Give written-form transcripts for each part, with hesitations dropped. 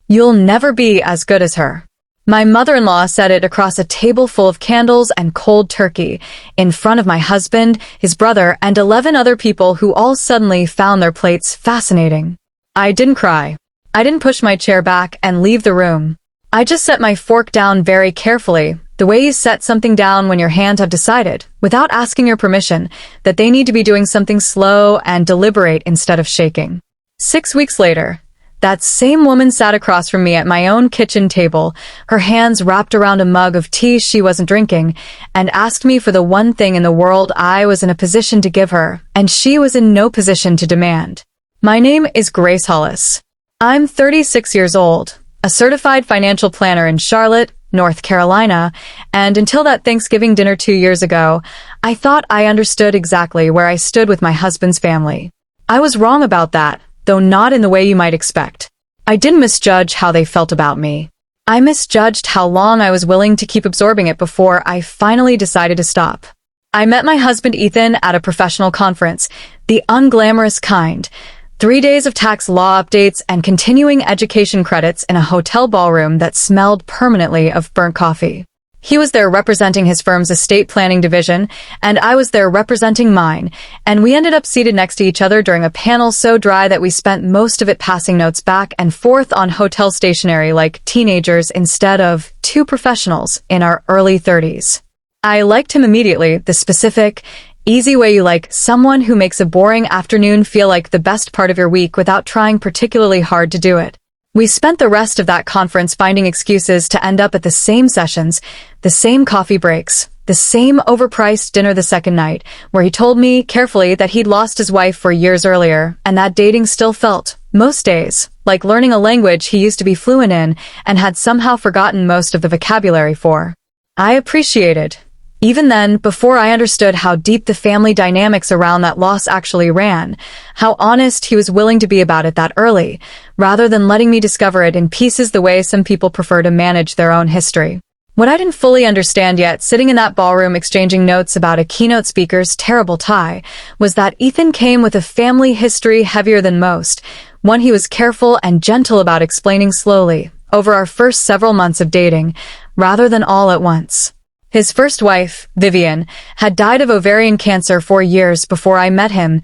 "You'll never be as good as her." My mother-in-law said it across a table full of candles and cold turkey, in front of my husband, his brother, and 11 other people who all suddenly found their plates fascinating. I didn't cry. I didn't push my chair back and leave the room. I just set my fork down very carefully, the way you set something down when your hands have decided, without asking your permission, that they need to be doing something slow and deliberate instead of shaking. 6 weeks later, that same woman sat across from me at my own kitchen table, her hands wrapped around a mug of tea she wasn't drinking, and asked me for the one thing in the world I was in a position to give her, and she was in no position to demand. My name is Grace Hollis. I'm 36 years old, a certified financial planner in Charlotte, North Carolina, and until that Thanksgiving dinner 2 years ago, I thought I understood exactly where I stood with my husband's family. I was wrong about that, though not in the way you might expect. I didn't misjudge how they felt about me. I misjudged how long I was willing to keep absorbing it before I finally decided to stop. I met my husband Ethan at a professional conference, the unglamorous kind. 3 days of tax law updates and continuing education credits in a hotel ballroom that smelled permanently of burnt coffee. He was there representing his firm's estate planning division, and I was there representing mine, and we ended up seated next to each other during a panel so dry that we spent most of it passing notes back and forth on hotel stationery like teenagers instead of two professionals in our early 30s. I liked him immediately, the specific, easy way you like someone who makes a boring afternoon feel like the best part of your week without trying particularly hard to do it. We spent the rest of that conference finding excuses to end up at the same sessions, the same coffee breaks, the same overpriced dinner the second night, where he told me carefully that he'd lost his wife 4 years earlier, and that dating still felt, most days, like learning a language he used to be fluent in and had somehow forgotten most of the vocabulary for. I appreciated. Even then, before I understood how deep the family dynamics around that loss actually ran, how honest he was willing to be about it that early, rather than letting me discover it in pieces the way some people prefer to manage their own history. What I didn't fully understand yet, sitting in that ballroom exchanging notes about a keynote speaker's terrible tie, was that Ethan came with a family history heavier than most, one he was careful and gentle about explaining slowly, over our first several months of dating, rather than all at once. His first wife, Vivian, had died of ovarian cancer 4 years before I met him,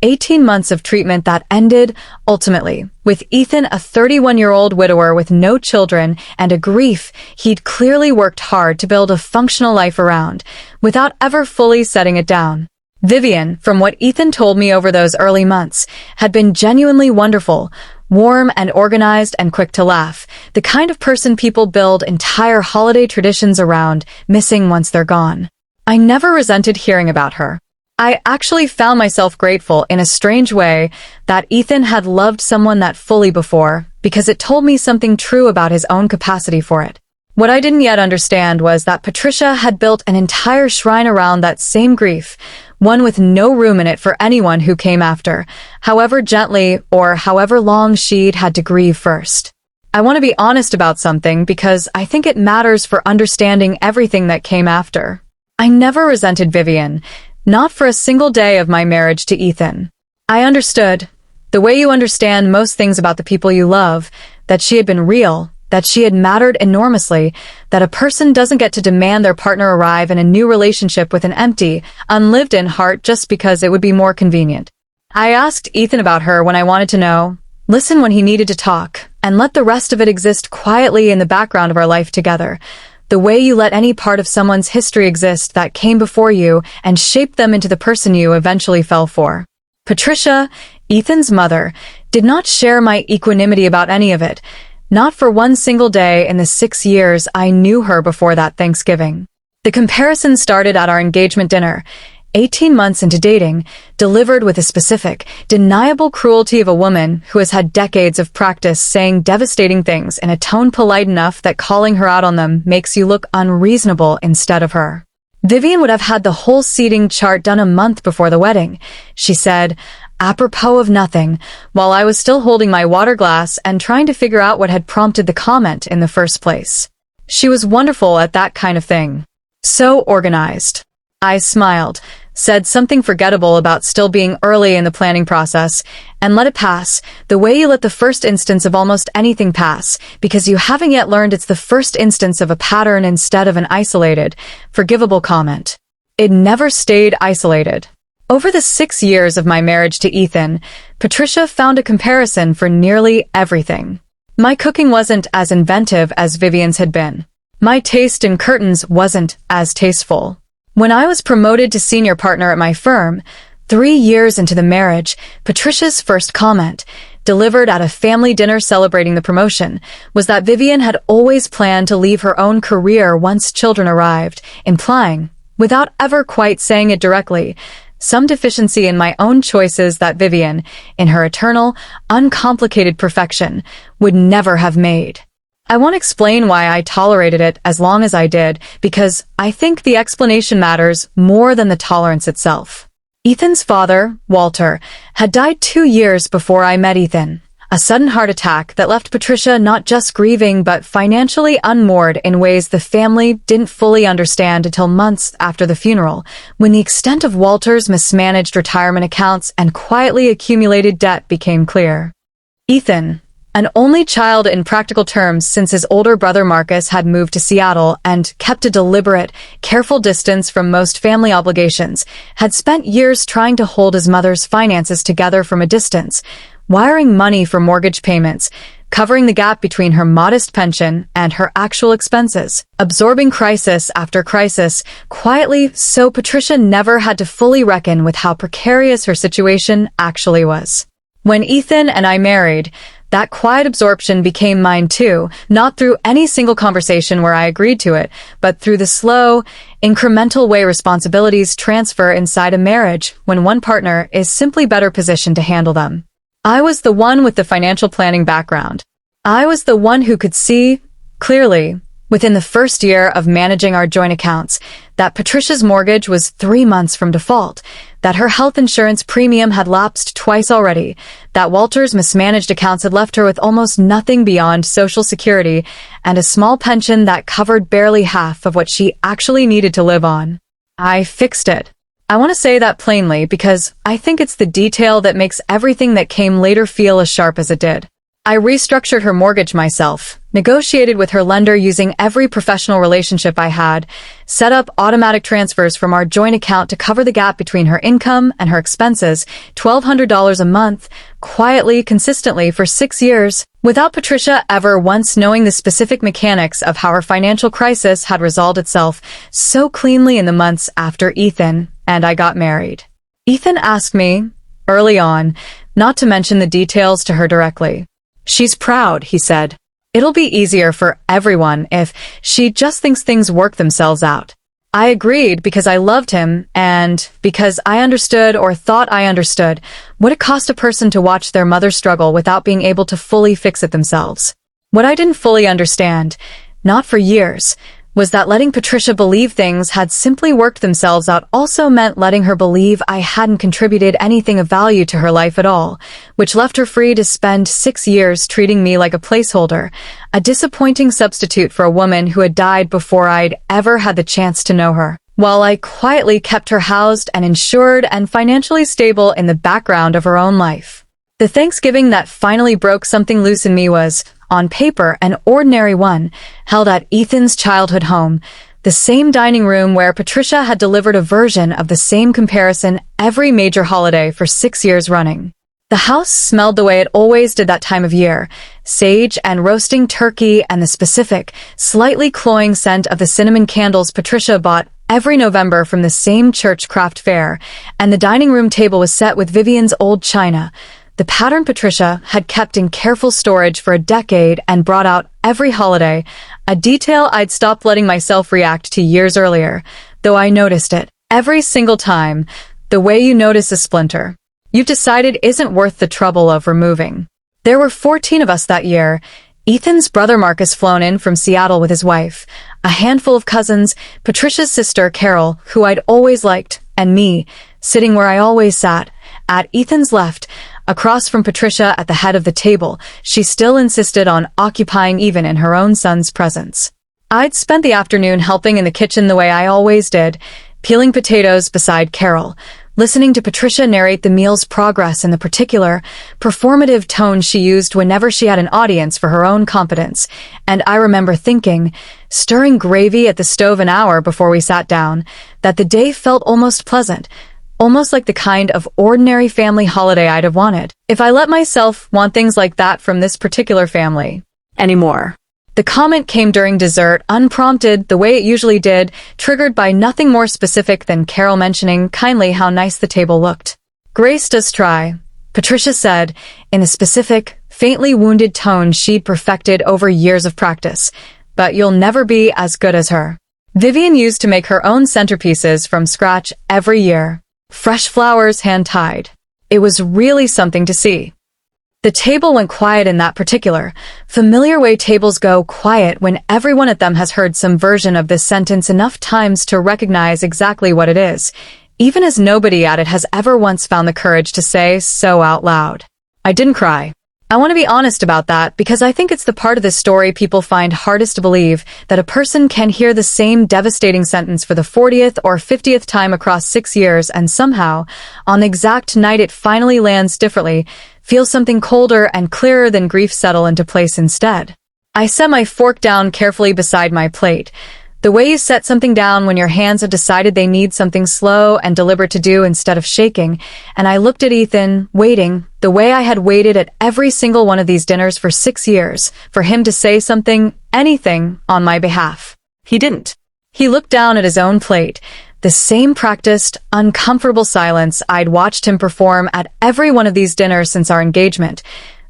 18 months of treatment that ended, ultimately, with Ethan a 31-year-old widower with no children and a grief he'd clearly worked hard to build a functional life around, without ever fully setting it down. Vivian, from what Ethan told me over those early months, had been genuinely wonderful, warm and organized and quick to laugh, the kind of person people build entire holiday traditions around, missing once they're gone. I never resented hearing about her. I actually found myself grateful in a strange way that Ethan had loved someone that fully before, because it told me something true about his own capacity for it. What I didn't yet understand was that Patricia had built an entire shrine around that same grief, one with no room in it for anyone who came after, however gently or however long she'd had to grieve first. I want to be honest about something because I think it matters for understanding everything that came after. I never resented Vivian, not for a single day of my marriage to Ethan. I understood, the way you understand most things about the people you love, that she had been real, that she had mattered enormously, that a person doesn't get to demand their partner arrive in a new relationship with an empty, unlived-in heart just because it would be more convenient. I asked Ethan about her when I wanted to know, listen when he needed to talk, and let the rest of it exist quietly in the background of our life together, the way you let any part of someone's history exist that came before you and shaped them into the person you eventually fell for. Patricia, Ethan's mother, did not share my equanimity about any of it, not for one single day in the 6 years I knew her before that Thanksgiving. The comparison started at our engagement dinner, 18 months into dating, delivered with a specific, deniable cruelty of a woman who has had decades of practice saying devastating things in a tone polite enough that calling her out on them makes you look unreasonable instead of her. Vivian would have had the whole seating chart done a month before the wedding, she said, apropos of nothing, while I was still holding my water glass and trying to figure out what had prompted the comment in the first place. She was wonderful at that kind of thing. So organized. I smiled, said something forgettable about still being early in the planning process, and let it pass, the way you let the first instance of almost anything pass, because you haven't yet learned it's the first instance of a pattern instead of an isolated, forgivable comment. It never stayed isolated. Over the 6 years of my marriage to Ethan, Patricia found a comparison for nearly everything. My cooking wasn't as inventive as Vivian's had been. My taste in curtains wasn't as tasteful. When I was promoted to senior partner at my firm, 3 years into the marriage, Patricia's first comment, delivered at a family dinner celebrating the promotion, was that Vivian had always planned to leave her own career once children arrived, implying, without ever quite saying it directly, some deficiency in my own choices that Vivian, in her eternal, uncomplicated perfection, would never have made. I won't explain why I tolerated it as long as I did, because I think the explanation matters more than the tolerance itself. Ethan's father, Walter, had died 2 years before I met Ethan. A sudden heart attack that left Patricia not just grieving but financially unmoored in ways the family didn't fully understand until months after the funeral, when the extent of Walter's mismanaged retirement accounts and quietly accumulated debt became clear. Ethan, an only child in practical terms since his older brother Marcus had moved to Seattle and kept a deliberate, careful distance from most family obligations, had spent years trying to hold his mother's finances together from a distance, wiring money for mortgage payments, covering the gap between her modest pension and her actual expenses, absorbing crisis after crisis, quietly, so Patricia never had to fully reckon with how precarious her situation actually was. When Ethan and I married, that quiet absorption became mine too, not through any single conversation where I agreed to it, but through the slow, incremental way responsibilities transfer inside a marriage when one partner is simply better positioned to handle them. I was the one with the financial planning background. I was the one who could see, clearly, within the first year of managing our joint accounts, that Patricia's mortgage was 3 months from default, that her health insurance premium had lapsed twice already, that Walter's mismanaged accounts had left her with almost nothing beyond Social Security and a small pension that covered barely half of what she actually needed to live on. I fixed it. I want to say that plainly because I think it's the detail that makes everything that came later feel as sharp as it did. I restructured her mortgage myself, negotiated with her lender using every professional relationship I had, set up automatic transfers from our joint account to cover the gap between her income and her expenses, $1,200 a month, quietly, consistently for 6 years, without Patricia ever once knowing the specific mechanics of how her financial crisis had resolved itself so cleanly in the months after Ethan and I got married. Ethan asked me, early on, not to mention the details to her directly. "She's proud," he said. "It'll be easier for everyone if she just thinks things work themselves out." I agreed because I loved him and because I understood or thought I understood what it cost a person to watch their mother struggle without being able to fully fix it themselves. What I didn't fully understand, not for years, was that letting Patricia believe things had simply worked themselves out also meant letting her believe I hadn't contributed anything of value to her life at all, which left her free to spend 6 years treating me like a placeholder, a disappointing substitute for a woman who had died before I'd ever had the chance to know her, while I quietly kept her housed and insured and financially stable in the background of her own life. The Thanksgiving that finally broke something loose in me was, on paper, an ordinary one, held at Ethan's childhood home, the same dining room where Patricia had delivered a version of the same comparison every major holiday for 6 years running. The house smelled the way it always did that time of year, sage and roasting turkey and the specific, slightly cloying scent of the cinnamon candles Patricia bought every November from the same church craft fair, and the dining room table was set with Vivian's old china, the pattern Patricia had kept in careful storage for a decade and brought out every holiday, a detail I'd stopped letting myself react to years earlier, though I noticed it every single time, the way you notice a splinter you've decided isn't worth the trouble of removing. There were 14 of us that year, Ethan's brother Marcus flown in from Seattle with his wife, a handful of cousins, Patricia's sister Carol, who I'd always liked, and me, sitting where I always sat, at Ethan's left, across from Patricia at the head of the table. She still insisted on occupying even in her own son's presence. I'd spent the afternoon helping in the kitchen the way I always did, peeling potatoes beside Carol, listening to Patricia narrate the meal's progress and the particular, performative tone she used whenever she had an audience for her own competence. And I remember thinking, stirring gravy at the stove an hour before we sat down, that the day felt almost pleasant, almost like the kind of ordinary family holiday I'd have wanted, if I let myself want things like that from this particular family anymore. The comment came during dessert, unprompted, the way it usually did, triggered by nothing more specific than Carol mentioning kindly how nice the table looked. "Grace does try," Patricia said, in a specific, faintly wounded tone she'd perfected over years of practice. "But you'll never be as good as her." Vivian used to make her own centerpieces from scratch every year. Fresh flowers hand-tied. It was really something to see. The table went quiet in that particular, familiar way tables go quiet when everyone at them has heard some version of this sentence enough times to recognize exactly what it is, even as nobody at it has ever once found the courage to say so out loud. I didn't cry. I want to be honest about that because I think it's the part of this story people find hardest to believe, that a person can hear the same devastating sentence for the 40th or 50th time across 6 years and somehow, on the exact night it finally lands differently, feel something colder and clearer than grief settle into place instead. I set my fork down carefully beside my plate, the way you set something down when your hands have decided they need something slow and deliberate to do instead of shaking, and I looked at Ethan, waiting, the way I had waited at every single one of these dinners for 6 years, for him to say something, anything, on my behalf. He didn't. He looked down at his own plate, the same practiced, uncomfortable silence I'd watched him perform at every one of these dinners since our engagement.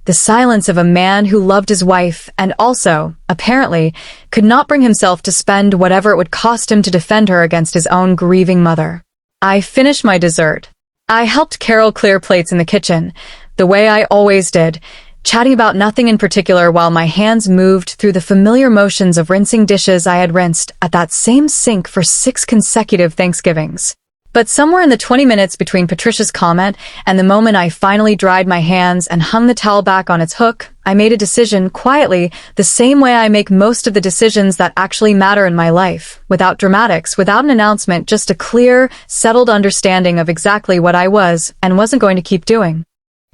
The silence of a man who loved his wife and also, apparently, could not bring himself to spend whatever it would cost him to defend her against his own grieving mother. I finished my dessert. I helped Carol clear plates in the kitchen, the way I always did, chatting about nothing in particular while my hands moved through the familiar motions of rinsing dishes I had rinsed at that same sink for 6 consecutive Thanksgivings. But somewhere in the 20 minutes between Patricia's comment and the moment I finally dried my hands and hung the towel back on its hook, I made a decision quietly, the same way I make most of the decisions that actually matter in my life, without dramatics, without an announcement, just a clear, settled understanding of exactly what I was and wasn't going to keep doing.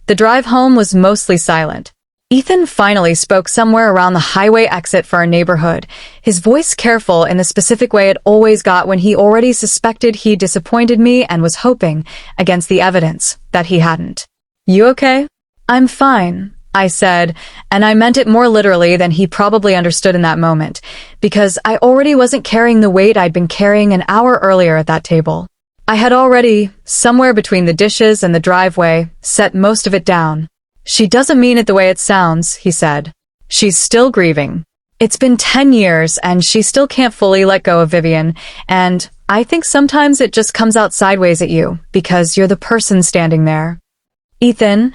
The drive home was mostly silent. Ethan finally spoke somewhere around the highway exit for our neighborhood, his voice careful in the specific way it always got when he already suspected he disappointed me and was hoping, against the evidence, that he hadn't. "You okay?" "I'm fine," I said, and I meant it more literally than he probably understood in that moment, because I already wasn't carrying the weight I'd been carrying an hour earlier at that table. I had already, somewhere between the dishes and the driveway, set most of it down. "She doesn't mean it the way it sounds," he said. "She's still grieving. It's been 10 years and she still can't fully let go of Vivian, and I think sometimes it just comes out sideways at you because you're the person standing there." "Ethan,"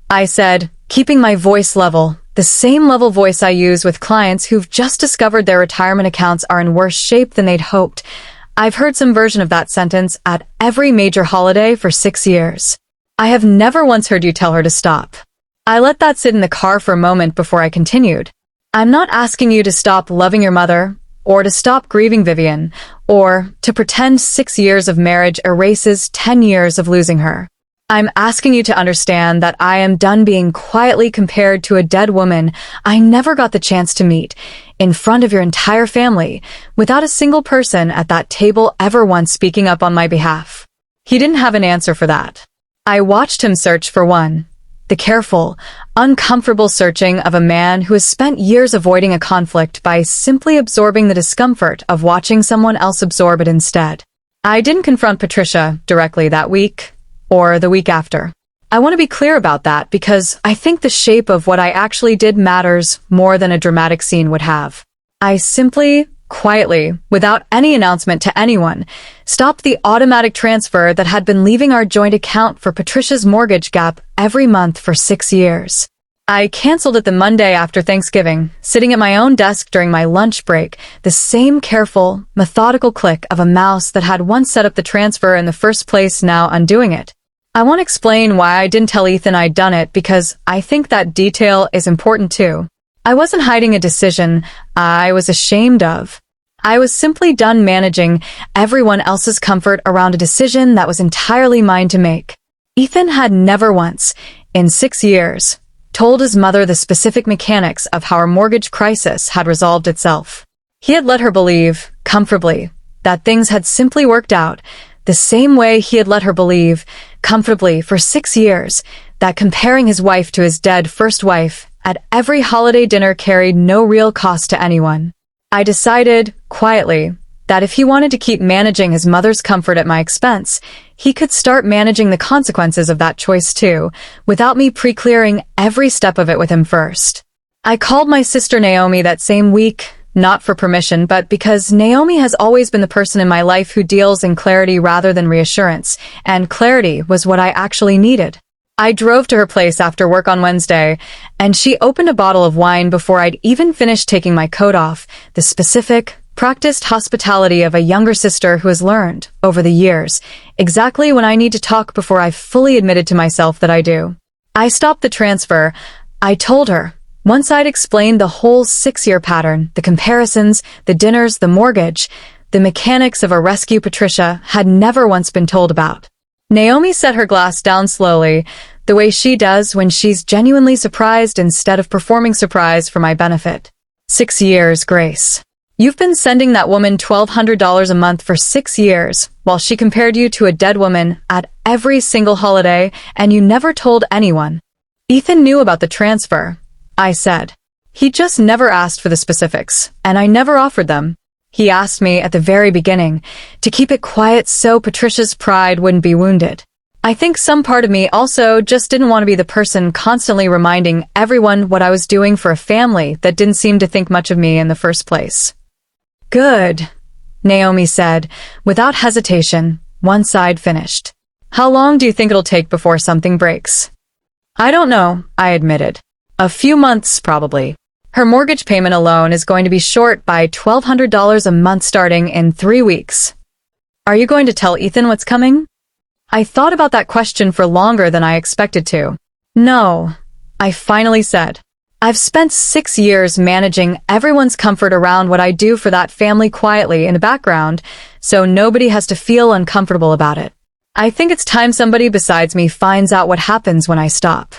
I said, keeping my voice level, the same level voice I use with clients who've just discovered their retirement accounts are in worse shape than they'd hoped. I've heard some version of that sentence at every major holiday for 6 years. I have never once heard you tell her to stop. I let that sit in the car for a moment before I continued. "I'm not asking you to stop loving your mother, or to stop grieving Vivian, or to pretend 6 years of marriage erases 10 years of losing her. I'm asking you to understand that I am done being quietly compared to a dead woman I never got the chance to meet, in front of your entire family, without a single person at that table ever once speaking up on my behalf." He didn't have an answer for that. I watched him search for one. The careful, uncomfortable searching of a man who has spent years avoiding a conflict by simply absorbing the discomfort of watching someone else absorb it instead. I didn't confront Patricia directly that week, or the week after. I want to be clear about that because I think the shape of what I actually did matters more than a dramatic scene would have. I simply, quietly, without any announcement to anyone, stopped the automatic transfer that had been leaving our joint account for Patricia's mortgage gap every month for 6 years. I canceled it the Monday after Thanksgiving, sitting at my own desk during my lunch break, the same careful, methodical click of a mouse that had once set up the transfer in the first place now undoing it. I want to explain why I didn't tell Ethan I'd done it because I think that detail is important too. I wasn't hiding a decision I was ashamed of. I was simply done managing everyone else's comfort around a decision that was entirely mine to make. Ethan had never once, in 6 years, told his mother the specific mechanics of how our mortgage crisis had resolved itself. He had let her believe, comfortably, that things had simply worked out, the same way he had let her believe, comfortably for 6 years, that comparing his wife to his dead first wife at every holiday dinner carried no real cost to anyone. I decided, quietly, that if he wanted to keep managing his mother's comfort at my expense, he could start managing the consequences of that choice too, without me pre-clearing every step of it with him first. I called my sister Naomi that same week, not for permission, but because Naomi has always been the person in my life who deals in clarity rather than reassurance, and clarity was what I actually needed. I drove to her place after work on Wednesday, and she opened a bottle of wine before I'd even finished taking my coat off, the specific, practiced hospitality of a younger sister who has learned, over the years, exactly when I need to talk before I've fully admitted to myself that I do. I stopped the transfer. I told her, once I'd explained the whole 6-year pattern, the comparisons, the dinners, the mortgage, the mechanics of a rescue Patricia had never once been told about. Naomi set her glass down slowly, the way she does when she's genuinely surprised instead of performing surprise for my benefit. 6 years, Grace. You've been sending that woman $1,200 a month for 6 years, while she compared you to a dead woman at every single holiday, and you never told anyone. Ethan knew about the transfer, I said. He just never asked for the specifics, and I never offered them. He asked me at the very beginning to keep it quiet so Patricia's pride wouldn't be wounded. I think some part of me also just didn't want to be the person constantly reminding everyone what I was doing for a family that didn't seem to think much of me in the first place. Good, Naomi said, without hesitation, once I'd finished. How long do you think it'll take before something breaks? I don't know, I admitted. A few months, probably. Her mortgage payment alone is going to be short by $1,200 a month starting in 3 weeks. Are you going to tell Ethan what's coming? I thought about that question for longer than I expected to. No, I finally said. I've spent 6 years managing everyone's comfort around what I do for that family quietly in the background, so nobody has to feel uncomfortable about it. I think it's time somebody besides me finds out what happens when I stop.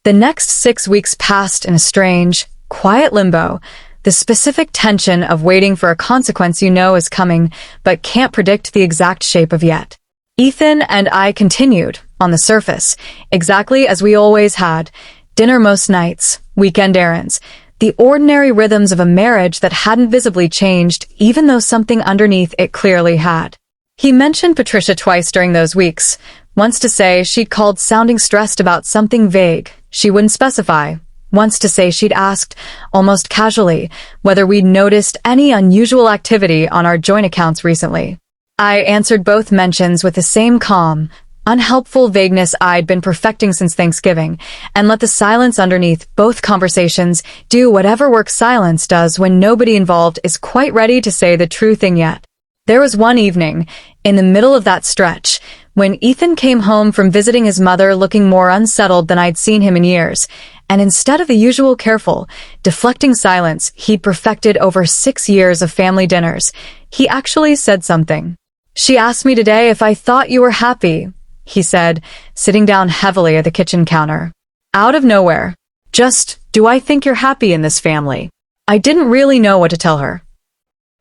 The next 6 weeks passed in a strange, quiet limbo, the specific tension of waiting for a consequence you know is coming, but can't predict the exact shape of yet. Ethan and I continued, on the surface, exactly as we always had, dinner most nights, weekend errands, the ordinary rhythms of a marriage that hadn't visibly changed, even though something underneath it clearly had. He mentioned Patricia twice during those weeks, once to say she'd called sounding stressed about something vague, she wouldn't specify, once to say she'd asked, almost casually, whether we'd noticed any unusual activity on our joint accounts recently. I answered both mentions with the same calm, unhelpful vagueness I'd been perfecting since Thanksgiving, and let the silence underneath both conversations do whatever work silence does when nobody involved is quite ready to say the true thing yet. There was one evening, in the middle of that stretch, when Ethan came home from visiting his mother looking more unsettled than I'd seen him in years, and instead of the usual careful, deflecting silence he'd perfected over 6 years of family dinners, he actually said something. She asked me today if I thought you were happy, he said, sitting down heavily at the kitchen counter. Out of nowhere. Just, do I think you're happy in this family? I didn't really know what to tell her.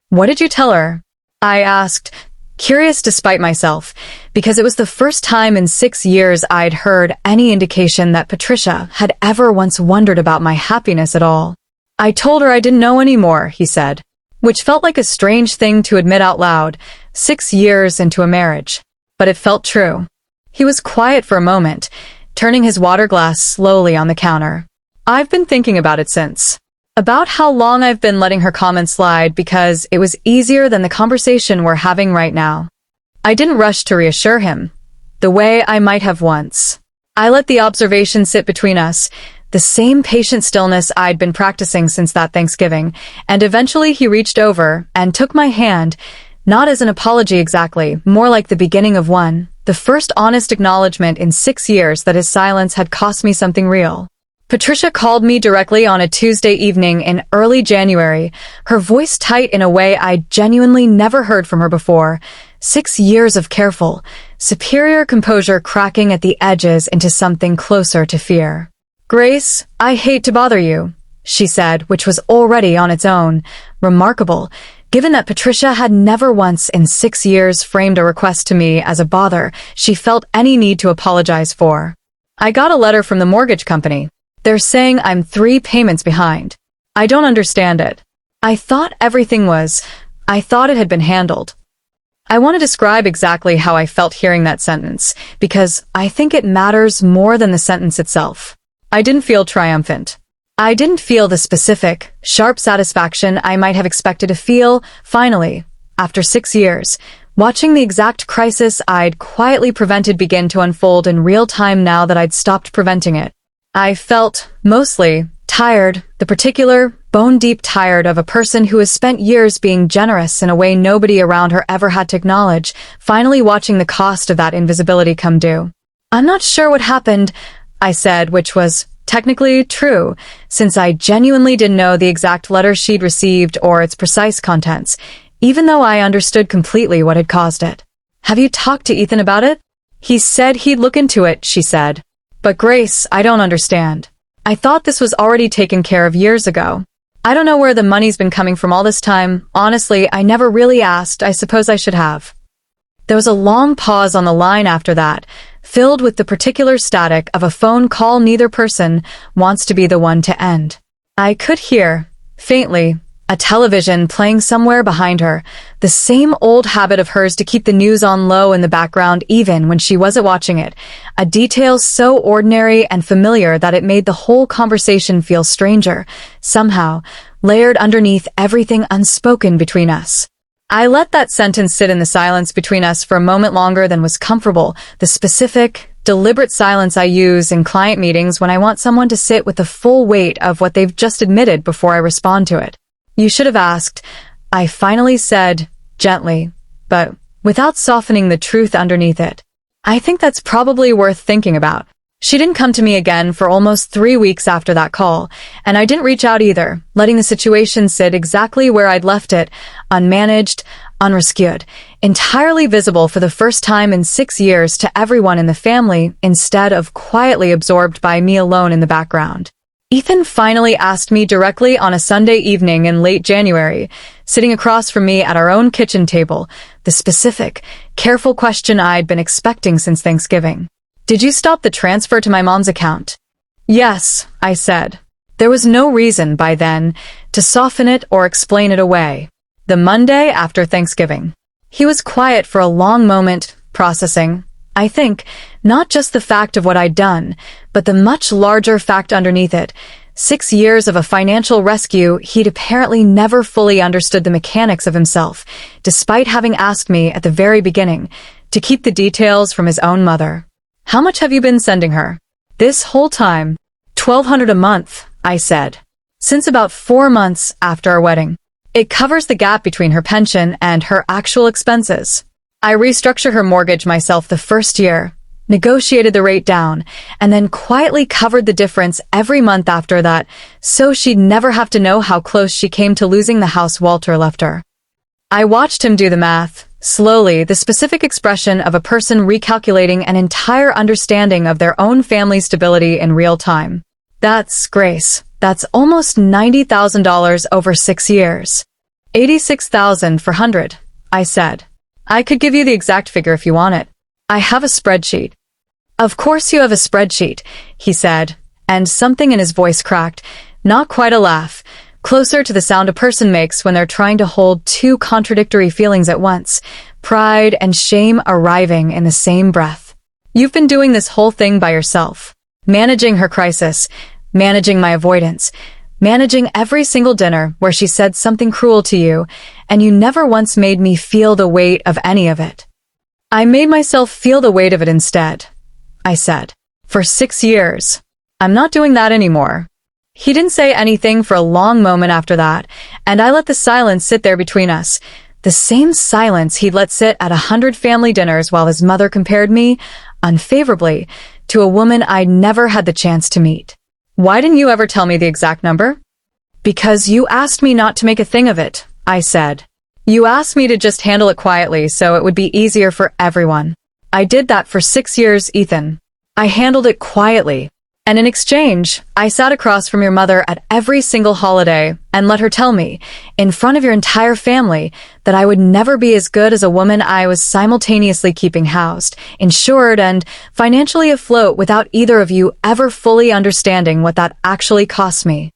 What did you tell her? I asked, curious despite myself, because it was the first time in 6 years I'd heard any indication that Patricia had ever once wondered about my happiness at all. I told her I didn't know anymore, he said, which felt like a strange thing to admit out loud, 6 years into a marriage. But it felt true. He was quiet for a moment, turning his water glass slowly on the counter. I've been thinking about it since. About how long I've been letting her comment slide because it was easier than the conversation we're having right now. I didn't rush to reassure him, the way I might have once. I let the observation sit between us, the same patient stillness I'd been practicing since that Thanksgiving, and eventually he reached over and took my hand, not as an apology exactly, more like the beginning of one, the first honest acknowledgement in 6 years that his silence had cost me something real. Patricia called me directly on a Tuesday evening in early January, her voice tight in a way I genuinely never heard from her before. 6 years of careful, superior composure cracking at the edges into something closer to fear. "Grace, I hate to bother you," she said, which was already on its own remarkable, given that Patricia had never once in 6 years framed a request to me as a bother she felt any need to apologize for. "I got a letter from the mortgage company. They're saying I'm 3 payments behind. I don't understand it. I thought it had been handled." I want to describe exactly how I felt hearing that sentence, because I think it matters more than the sentence itself. I didn't feel triumphant. I didn't feel the specific, sharp satisfaction I might have expected to feel, finally, after 6 years, watching the exact crisis I'd quietly prevented begin to unfold in real time now that I'd stopped preventing it. I felt, mostly, tired, the particular, bone-deep tired of a person who has spent years being generous in a way nobody around her ever had to acknowledge, finally watching the cost of that invisibility come due. "I'm not sure what happened," I said, which was technically true, since I genuinely didn't know the exact letter she'd received or its precise contents, even though I understood completely what had caused it. "Have you talked to Ethan about it?" "He said he'd look into it," she said. "But Grace, I don't understand. I thought this was already taken care of years ago. I don't know where the money's been coming from all this time. Honestly, I never really asked. I suppose I should have." There was a long pause on the line after that, filled with the particular static of a phone call neither person wants to be the one to end. I could hear, faintly, a television playing somewhere behind her, the same old habit of hers to keep the news on low in the background even when she wasn't watching it, a detail so ordinary and familiar that it made the whole conversation feel stranger, somehow, layered underneath everything unspoken between us. I let that sentence sit in the silence between us for a moment longer than was comfortable, the specific, deliberate silence I use in client meetings when I want someone to sit with the full weight of what they've just admitted before I respond to it. "You should have asked," I finally said, gently, but without softening the truth underneath it. "I think that's probably worth thinking about." She didn't come to me again for almost 3 weeks after that call, and I didn't reach out either, letting the situation sit exactly where I'd left it, unmanaged, unrescued, entirely visible for the first time in 6 years to everyone in the family instead of quietly absorbed by me alone in the background. Ethan finally asked me directly on a Sunday evening in late January, sitting across from me at our own kitchen table, the specific, careful question I'd been expecting since Thanksgiving. "Did you stop the transfer to my mom's account?" "Yes," I said. There was no reason, by then, to soften it or explain it away. The Monday after Thanksgiving. He was quiet for a long moment, processing, I think, not just the fact of what I'd done, but the much larger fact underneath it. 6 years of a financial rescue, he'd apparently never fully understood the mechanics of himself, despite having asked me at the very beginning to keep the details from his own mother. "How much have you been sending her?" "This whole time, $1,200 a month," I said. "Since about 4 months after our wedding. It covers the gap between her pension and her actual expenses. I restructured her mortgage myself the first year, negotiated the rate down, and then quietly covered the difference every month after that, so she'd never have to know how close she came to losing the house Walter left her." I watched him do the math, slowly, the specific expression of a person recalculating an entire understanding of their own family stability in real time. "That's, Grace, that's almost $90,000 over 6 years. 86,000 for 100, I said. "I could give you the exact figure if you want it. I have a spreadsheet." "Of course you have a spreadsheet," he said, and something in his voice cracked, not quite a laugh, closer to the sound a person makes when they're trying to hold 2 contradictory feelings at once, pride and shame arriving in the same breath. "You've been doing this whole thing by yourself. Managing her crisis, managing my avoidance, managing every single dinner where she said something cruel to you, and you never once made me feel the weight of any of it." "I made myself feel the weight of it instead," I said. "For 6 years. I'm not doing that anymore." He didn't say anything for a long moment after that, and I let the silence sit there between us, the same silence he'd let sit at 100 family dinners while his mother compared me, unfavorably, to a woman I'd never had the chance to meet. Why didn't you ever tell me the exact number? Because you asked me not to make a thing of it, I said. You asked me to just handle it quietly so it would be easier for everyone. I did that for 6 years, Ethan. I handled it quietly. And in exchange, I sat across from your mother at every single holiday and let her tell me, in front of your entire family, that I would never be as good as a woman I was simultaneously keeping housed, insured, and financially afloat without either of you ever fully understanding what that actually cost me.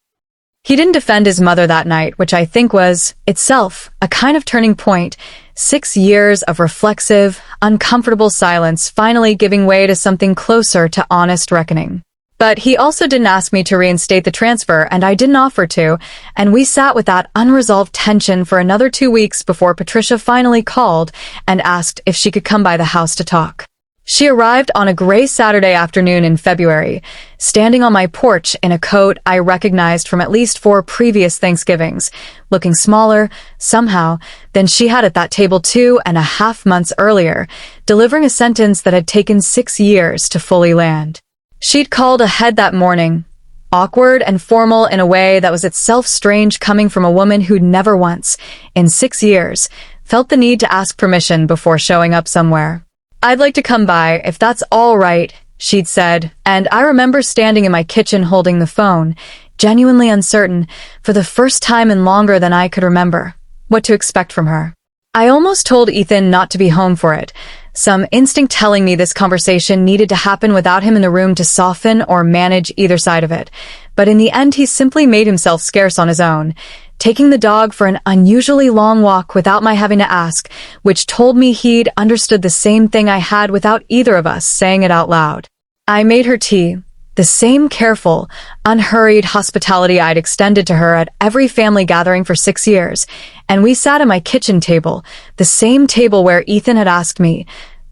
He didn't defend his mother that night, which I think was, itself, a kind of turning point. 6 years of reflexive, uncomfortable silence finally giving way to something closer to honest reckoning. But he also didn't ask me to reinstate the transfer, and I didn't offer to, and we sat with that unresolved tension for another 2 weeks before Patricia finally called and asked if she could come by the house to talk. She arrived on a gray Saturday afternoon in February, standing on my porch in a coat I recognized from at least 4 previous Thanksgivings, looking smaller, somehow, than she had at that table 2.5 months earlier, delivering a sentence that had taken 6 years to fully land. She'd called ahead that morning, awkward and formal in a way that was itself strange coming from a woman who'd never once, in 6 years, felt the need to ask permission before showing up somewhere. I'd like to come by, if that's all right, she'd said, and I remember standing in my kitchen holding the phone, genuinely uncertain, for the first time in longer than I could remember, what to expect from her. I almost told Ethan not to be home for it, some instinct telling me this conversation needed to happen without him in the room to soften or manage either side of it. But in the end, he simply made himself scarce on his own, taking the dog for an unusually long walk without my having to ask, which told me he'd understood the same thing I had without either of us saying it out loud. I made her tea, the same careful, unhurried hospitality I'd extended to her at every family gathering for 6 years, and we sat at my kitchen table, the same table where Ethan had asked me,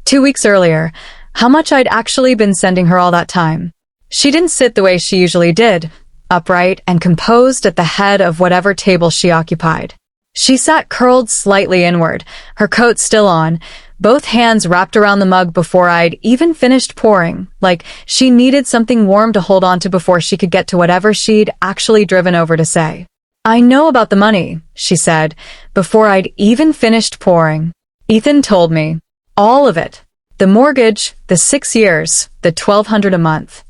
2 weeks earlier, how much I'd actually been sending her all that time. She didn't sit the way she usually did, upright and composed at the head of whatever table she occupied. She sat curled slightly inward, her coat still on, both hands wrapped around the mug before I'd even finished pouring, like she needed something warm to hold on to before she could get to whatever she'd actually driven over to say. I know about the money, she said, before I'd even finished pouring. Ethan told me. All of it. The mortgage, the 6 years, the $1,200 a month.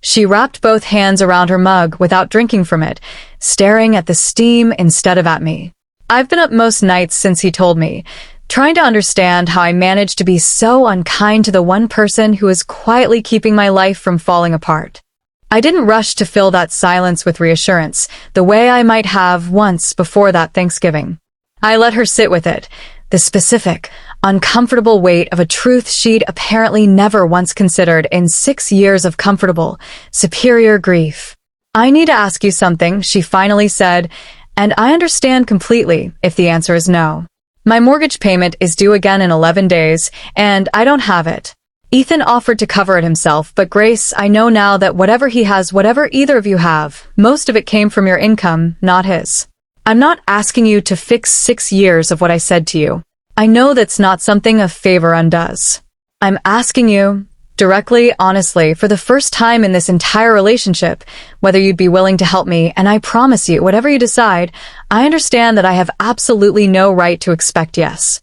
She wrapped both hands around her mug without drinking from it, staring at the steam instead of at me. I've been up most nights since he told me, trying to understand how I managed to be so unkind to the one person who is quietly keeping my life from falling apart. I didn't rush to fill that silence with reassurance, the way I might have once before that Thanksgiving. I let her sit with it, the specific, uncomfortable weight of a truth she'd apparently never once considered in 6 years of comfortable, superior grief. I need to ask you something, she finally said, and I understand completely if the answer is no. My mortgage payment is due again in 11 days, and I don't have it. Ethan offered to cover it himself, but Grace, I know now that whatever he has, whatever either of you have, most of it came from your income, not his. I'm not asking you to fix 6 years of what I said to you. I know that's not something a favor undoes. I'm asking you, directly, honestly, for the first time in this entire relationship, whether you'd be willing to help me, and I promise you, whatever you decide, I understand that I have absolutely no right to expect yes.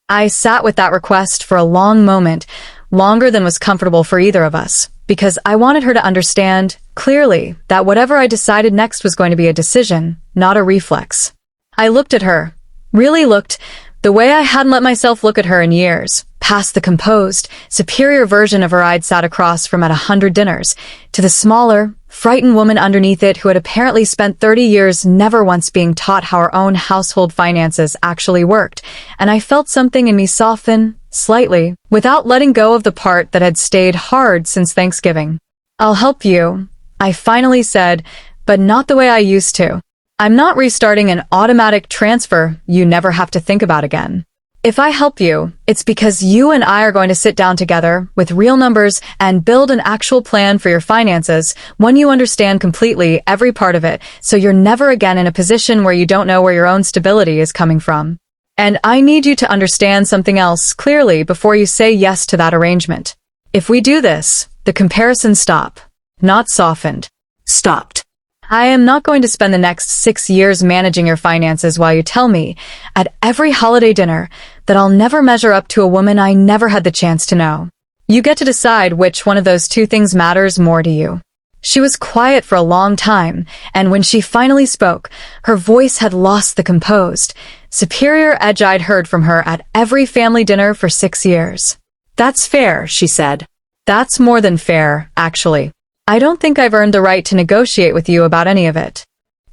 I sat with that request for a long moment, longer than was comfortable for either of us, because I wanted her to understand, clearly, that whatever I decided next was going to be a decision, not a reflex. I looked at her, really looked, the way I hadn't let myself look at her in years, past the composed, superior version of her I'd sat across from at 100 dinners, to the smaller, frightened woman underneath it who had apparently spent 30 years never once being taught how her own household finances actually worked, and I felt something in me soften, slightly, without letting go of the part that had stayed hard since Thanksgiving. I'll help you, I finally said, but not the way I used to. I'm not restarting an automatic transfer you never have to think about again. If I help you, it's because you and I are going to sit down together with real numbers and build an actual plan for your finances, one you understand completely, every part of it, so you're never again in a position where you don't know where your own stability is coming from. And I need you to understand something else clearly before you say yes to that arrangement. If we do this, the comparisons stop, not softened. stopped. I am not going to spend the next 6 years managing your finances while you tell me, at every holiday dinner, that I'll never measure up to a woman I never had the chance to know. You get to decide which one of those two things matters more to you. She was quiet for a long time, and when she finally spoke, her voice had lost the composed, superior edge I'd heard from her at every family dinner for 6 years. That's fair, she said. That's more than fair, actually. I don't think I've earned the right to negotiate with you about any of it.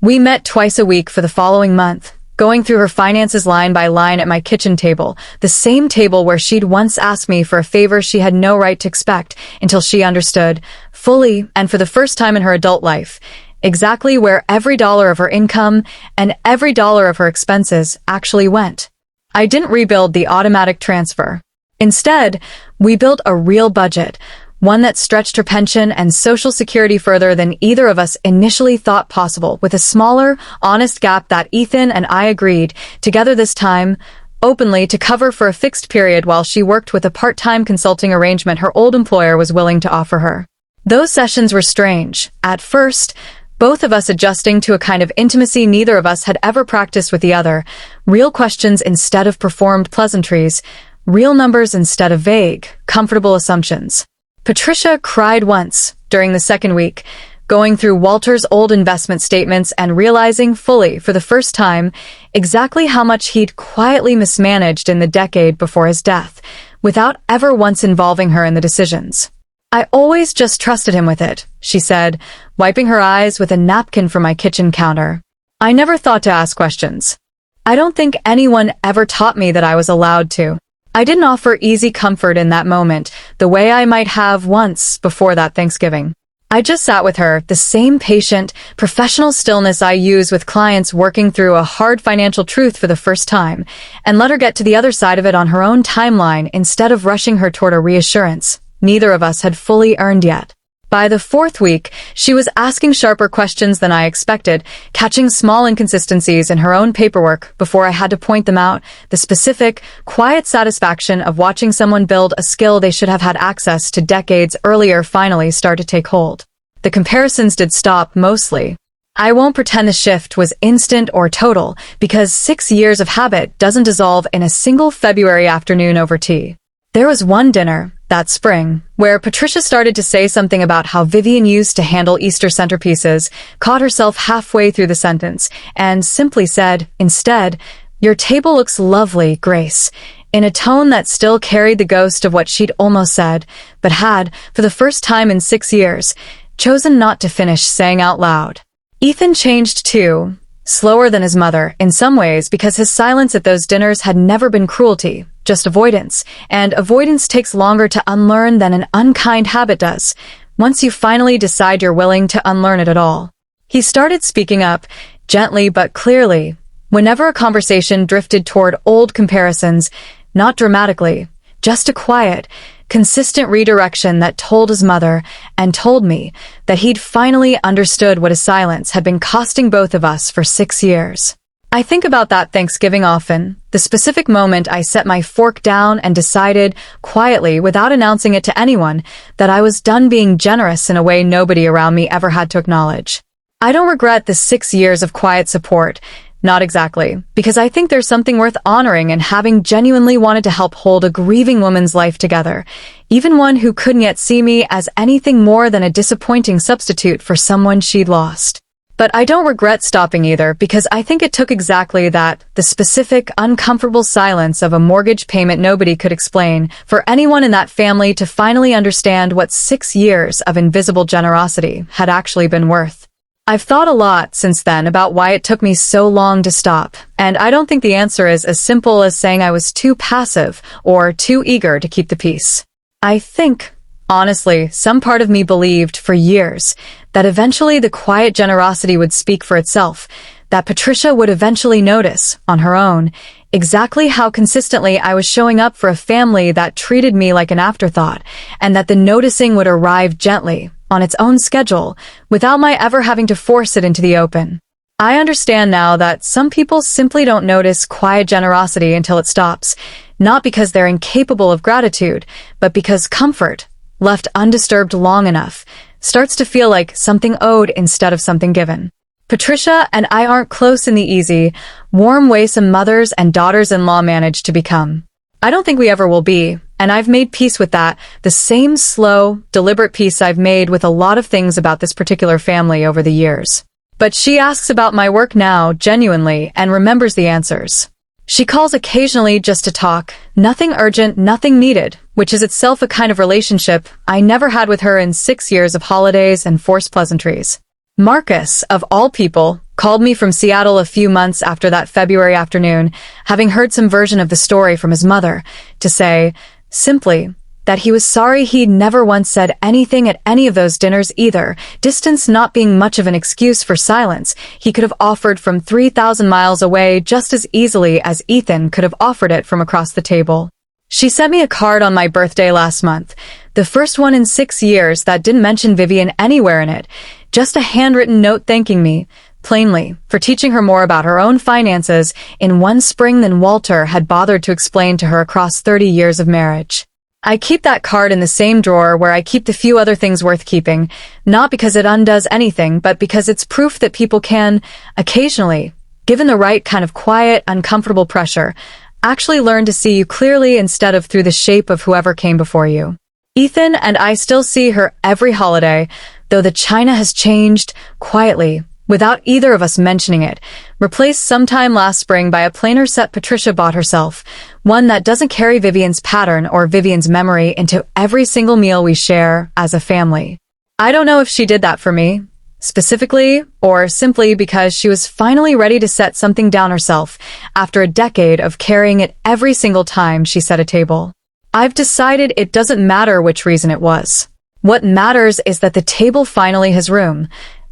We met twice a week for the following month, going through her finances line by line at my kitchen table, the same table where she'd once asked me for a favor she had no right to expect until she understood, fully and for the first time in her adult life, exactly where every dollar of her income and every dollar of her expenses actually went. I didn't rebuild the automatic transfer. Instead, we built a real budget, one that stretched her pension and Social Security further than either of us initially thought possible, with a smaller, honest gap that Ethan and I agreed, together this time, openly to cover for a fixed period while she worked with a part-time consulting arrangement her old employer was willing to offer her. Those sessions were strange. At first, both of us adjusting to a kind of intimacy neither of us had ever practiced with the other, real questions instead of performed pleasantries, real numbers instead of vague, comfortable assumptions. Patricia cried once during the second week, going through Walter's old investment statements and realizing fully, for the first time, exactly how much he'd quietly mismanaged in the decade before his death, without ever once involving her in the decisions. I always just trusted him with it, she said, wiping her eyes with a napkin from my kitchen counter. I never thought to ask questions. I don't think anyone ever taught me that I was allowed to. I didn't offer easy comfort in that moment, the way I might have once before that Thanksgiving. I just sat with her, the same patient, professional stillness I use with clients working through a hard financial truth for the first time, and let her get to the other side of it on her own timeline instead of rushing her toward a reassurance neither of us had fully earned yet. By the fourth week, she was asking sharper questions than I expected, catching small inconsistencies in her own paperwork before I had to point them out, the specific, quiet satisfaction of watching someone build a skill they should have had access to decades earlier finally start to take hold. The comparisons did stop, mostly. I won't pretend the shift was instant or total, because 6 years of habit doesn't dissolve in a single February afternoon over tea. There was one dinner, that spring, where Patricia started to say something about how Vivian used to handle Easter centerpieces, caught herself halfway through the sentence, and simply said, instead, "Your table looks lovely, Grace," in a tone that still carried the ghost of what she'd almost said, but had, for the first time in 6 years, chosen not to finish saying out loud. Ethan changed too, slower than his mother, in some ways because his silence at those dinners had never been cruelty, just avoidance, and avoidance takes longer to unlearn than an unkind habit does, once you finally decide you're willing to unlearn it at all. He started speaking up, gently but clearly, whenever a conversation drifted toward old comparisons, not dramatically, just a quiet, consistent redirection that told his mother, and told me, that he'd finally understood what his silence had been costing both of us for 6 years. I think about that Thanksgiving often, the specific moment I set my fork down and decided, quietly, without announcing it to anyone, that I was done being generous in a way nobody around me ever had to acknowledge. I don't regret the 6 years of quiet support, not exactly, because I think there's something worth honoring in having genuinely wanted to help hold a grieving woman's life together, even one who couldn't yet see me as anything more than a disappointing substitute for someone she'd lost. But I don't regret stopping either, because I think it took exactly that, the specific, uncomfortable silence of a mortgage payment nobody could explain, for anyone in that family to finally understand what 6 years of invisible generosity had actually been worth. I've thought a lot since then about why it took me so long to stop, and I don't think the answer is as simple as saying I was too passive or too eager to keep the peace. I think, honestly, some part of me believed for years that eventually the quiet generosity would speak for itself, that Patricia would eventually notice, on her own, exactly how consistently I was showing up for a family that treated me like an afterthought, and that the noticing would arrive gently, on its own schedule, without my ever having to force it into the open. I understand now that some people simply don't notice quiet generosity until it stops, not because they're incapable of gratitude, but because comfort, left undisturbed long enough, starts to feel like something owed instead of something given. Patricia and I aren't close in the easy, warm way some mothers and daughters-in-law manage to become. I don't think we ever will be, and I've made peace with that, the same slow, deliberate peace I've made with a lot of things about this particular family over the years. But she asks about my work now, genuinely, and remembers the answers. She calls occasionally just to talk, nothing urgent, nothing needed, which is itself a kind of relationship I never had with her in 6 years of holidays and forced pleasantries. Marcus, of all people, called me from Seattle a few months after that February afternoon, having heard some version of the story from his mother, to say, simply, that he was sorry he'd never once said anything at any of those dinners either, distance not being much of an excuse for silence. He could have offered from 3,000 miles away just as easily as Ethan could have offered it from across the table. She sent me a card on my birthday last month, the first one in 6 years that didn't mention Vivian anywhere in it, just a handwritten note thanking me, plainly, for teaching her more about her own finances in one spring than Walter had bothered to explain to her across 30 years of marriage. I keep that card in the same drawer where I keep the few other things worth keeping, not because it undoes anything, but because it's proof that people can, occasionally, given the right kind of quiet, uncomfortable pressure, actually learn to see you clearly instead of through the shape of whoever came before you. Ethan and I still see her every holiday, though the china has changed, quietly, without either of us mentioning it, replaced sometime last spring by a plainer set Patricia bought herself, one that doesn't carry Vivian's pattern or Vivian's memory into every single meal we share as a family. I don't know if she did that for me, specifically, or simply because she was finally ready to set something down herself after a decade of carrying it every single time she set a table. I've decided it doesn't matter which reason it was. What matters is that the table finally has room,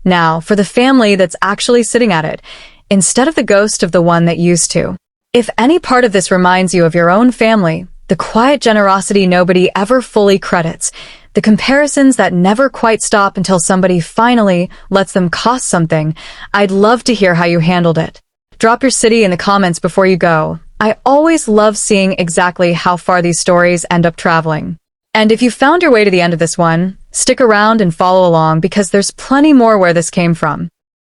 now, for the family that's actually sitting at it, instead of the ghost of the one that used to. If any part of this reminds you of your own family, the quiet generosity nobody ever fully credits, the comparisons that never quite stop until somebody finally lets them cost something, I'd love to hear how you handled it. Drop your city in the comments before you go. I always love seeing exactly how far these stories end up traveling. And if you found your way to the end of this one, stick around and follow along because there's plenty more where this came from.